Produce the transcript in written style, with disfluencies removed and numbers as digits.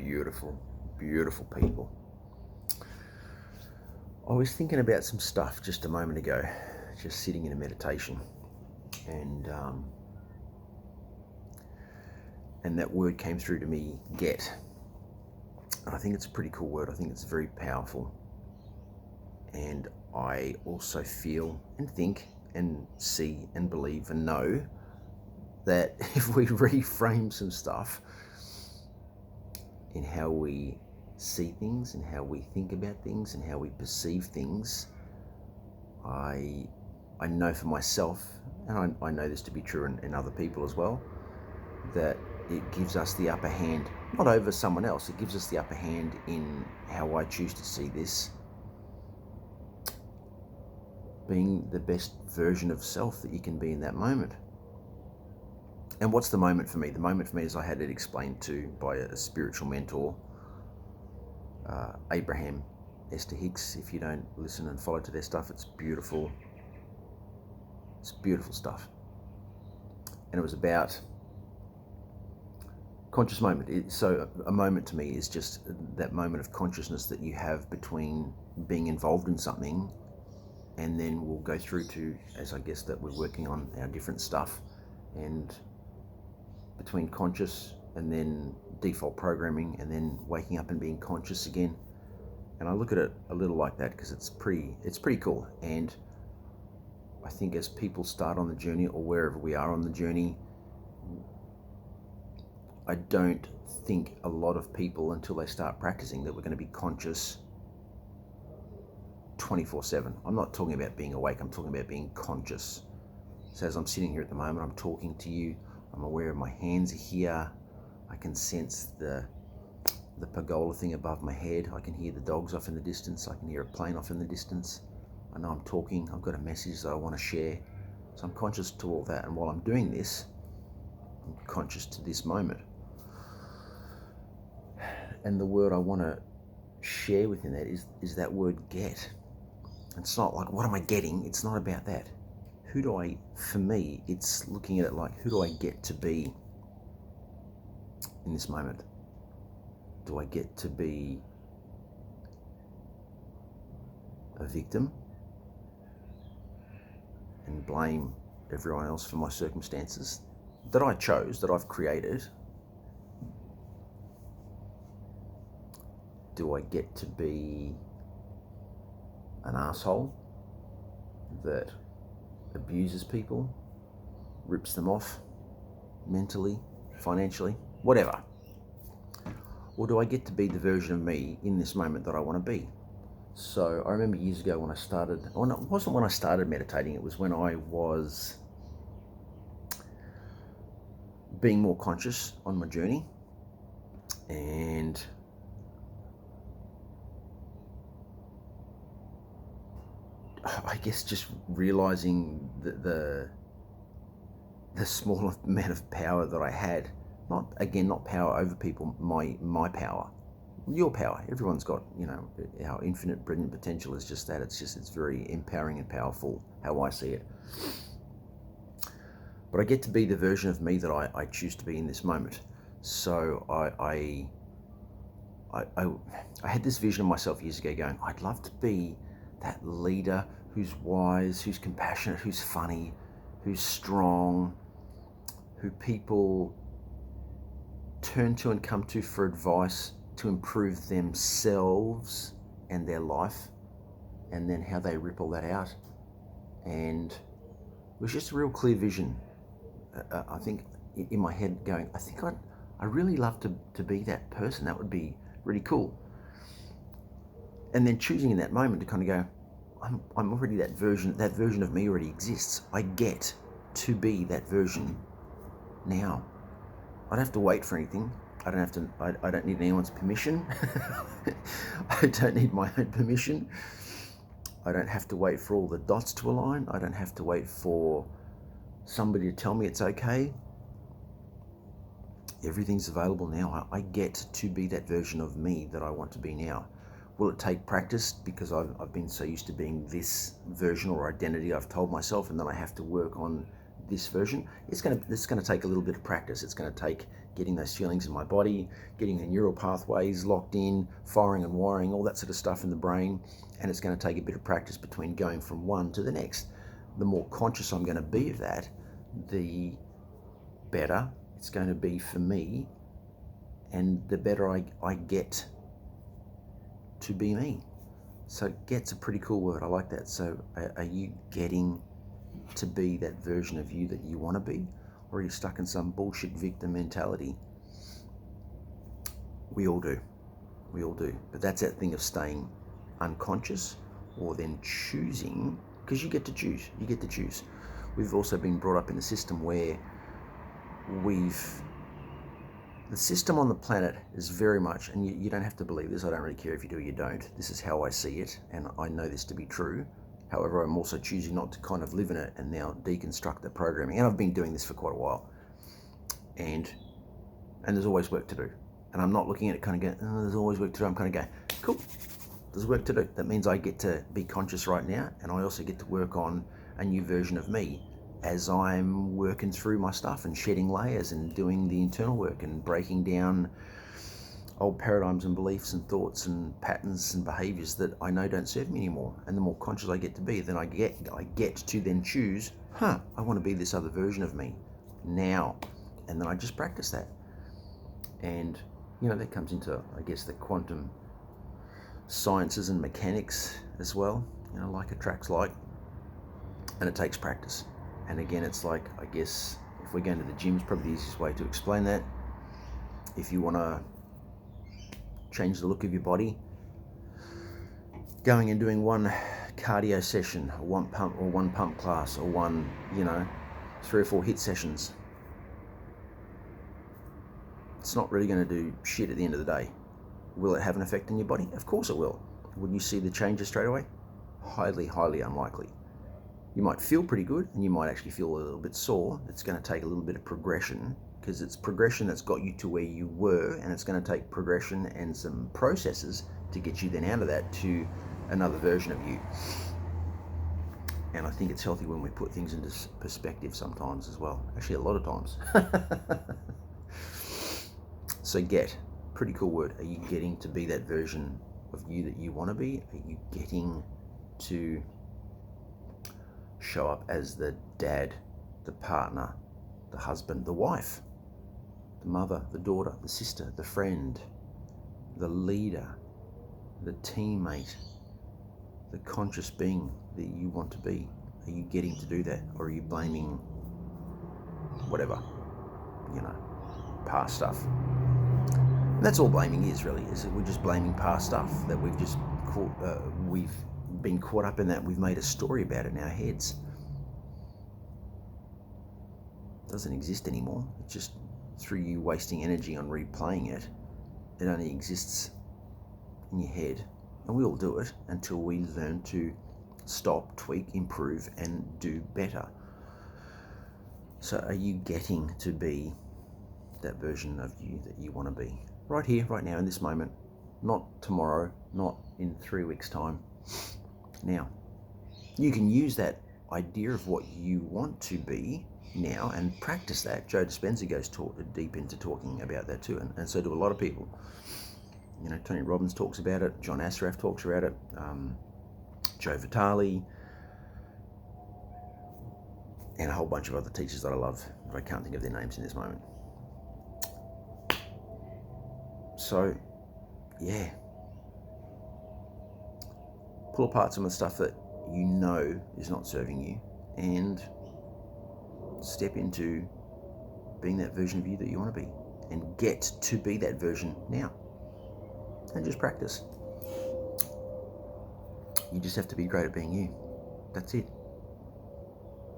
beautiful, beautiful people. I was thinking about some stuff just a moment ago, just sitting in a meditation, and that word came through to me, get. And I think it's a pretty cool word. I think it's very powerful. And I also feel and think and see and believe and know that if we reframe some stuff in how we see things and how we think about things and how we perceive things, I know for myself, and I know this to be true in other people as well, that it gives us the upper hand, not over someone else, it gives us the upper hand in how I choose to see this, being the best version of self that you can be in that moment. And what's the moment for me? The moment for me is I had it explained to by a spiritual mentor, Abraham Esther Hicks. If you don't listen and follow to their stuff, it's beautiful. It's beautiful stuff. And it was about conscious moment. So a moment to me is just that moment of consciousness that you have between being involved in something, and then we'll go through to, as I guess that we're working on our different stuff, and between conscious and then default programming and then waking up and being conscious again. And I look at it a little like that because it's pretty cool. And I think as people start on the journey, or wherever we are on the journey, I don't think a lot of people, until they start practicing, that we're going to be conscious 24/7. I'm not talking about being awake, I'm talking about being conscious. So as I'm sitting here at the moment, I'm talking to you, I'm aware of my hands are here, I can sense the pergola thing above my head, I can hear the dogs off in the distance, I can hear a plane off in the distance, I know I'm talking, I've got a message that I want to share. So I'm conscious to all that, and while I'm doing this, I'm conscious to this moment. And the word I want to share within that is that word get. It's not like, what am I getting? It's not about that. For me, it's looking at it like, who do I get to be in this moment? Do I get to be a victim and blame everyone else for my circumstances that I chose, that I've created? Do I get to be an asshole that abuses people, rips them off mentally, financially, whatever? Or do I get to be the version of me in this moment that I want to be? So I remember years ago when I started, it wasn't when I started meditating, it was when I was being more conscious on my journey, and I guess just realizing the small amount of power that I had. Not power over people, my power, your power. Everyone's got, our infinite brilliant potential is just that. It's very empowering and powerful, how I see it. But I get to be the version of me that I choose to be in this moment. So I had this vision of myself years ago going, I'd love to be that leader who's wise, who's compassionate, who's funny, who's strong, who people turn to and come to for advice to improve themselves and their life, and then how they ripple that out. And it was just a real clear vision. I think in my head going, I think I really love to be that person. That would be really cool. And then choosing in that moment to kind of go, I'm already that version of me already exists. I get to be that version now. I don't have to wait for anything. I don't need anyone's permission. I don't need my own permission. I don't have to wait for all the dots to align. I don't have to wait for somebody to tell me it's okay. Everything's available now. I get to be that version of me that I want to be now. Will it take practice because I've been so used to being this version or identity I've told myself, and then I have to work on this version? It's going to take a little bit of practice. It's going to take getting those feelings in my body, getting the neural pathways locked in, firing and wiring, all that sort of stuff in the brain. And it's going to take a bit of practice between going from one to the next. The more conscious I'm going to be of that, the better it's going to be for me, and the better I get to be me. So get's a pretty cool word. I like that. So are you getting to be that version of you that you want to be? Or are you stuck in some bullshit victim mentality? We all do. We all do. But that's that thing of staying unconscious, or then choosing, because you get to choose. You get to choose. We've also been brought up in a system where the system on the planet is very much, and you don't have to believe this, I don't really care if you do or you don't, this is how I see it, and I know this to be true. However, I'm also choosing not to kind of live in it and now deconstruct the programming. And I've been doing this for quite a while. And there's always work to do. And I'm not looking at it kind of going, oh, there's always work to do. I'm kind of going, cool, there's work to do. That means I get to be conscious right now, and I also get to work on a new version of me as I'm working through my stuff and shedding layers and doing the internal work and breaking down old paradigms and beliefs and thoughts and patterns and behaviors that I know don't serve me anymore. And the more conscious I get to be, then I get to then choose, I want to be this other version of me now. And then I just practice that. And, that comes into, I guess, the quantum sciences and mechanics as well, like attracts like. And it takes practice. And again, it's like, I guess, if we're going to the gym, it's probably the easiest way to explain that. If you want to change the look of your body, going and doing one cardio session, or one pump class, or one, 3 or 4 HIIT sessions, it's not really going to do shit at the end of the day. Will it have an effect on your body? Of course it will. Will you see the changes straight away? Highly, highly unlikely. You might feel pretty good, and you might actually feel a little bit sore. It's going to take a little bit of progression, because it's progression that's got you to where you were, and it's going to take progression and some processes to get you then out of that to another version of you. And I think it's healthy when we put things into perspective sometimes as well. Actually, a lot of times. So pretty cool word. Are you getting to be that version of you that you want to be? Are you getting to show up as the dad, the partner, the husband, the wife, the mother, the daughter, the sister, the friend, the leader, the teammate, the conscious being that you want to be? Are you getting to do that? Or are you blaming whatever, past stuff? And that's all blaming is, really, is that we're just blaming past stuff that we've just we've been caught up in that. We've made a story about it in our heads. It doesn't exist anymore. It's just through you wasting energy on replaying it. It only exists in your head. And we all do it until we learn to stop, tweak, improve, and do better. So are you getting to be that version of you that you want to be? Right here, right now, in this moment. Not tomorrow, not in 3 weeks' time. Now, you can use that idea of what you want to be now and practice that. Joe Dispenza goes deep into talking about that too, and so do a lot of people. Tony Robbins talks about it, John Assaraf talks about it, Joe Vitale, and a whole bunch of other teachers that I love, but I can't think of their names in this moment. So, pull apart some of the stuff that you know is not serving you, and step into being that version of you that you want to be, and get to be that version now. And just practice. You just have to be great at being you. That's it.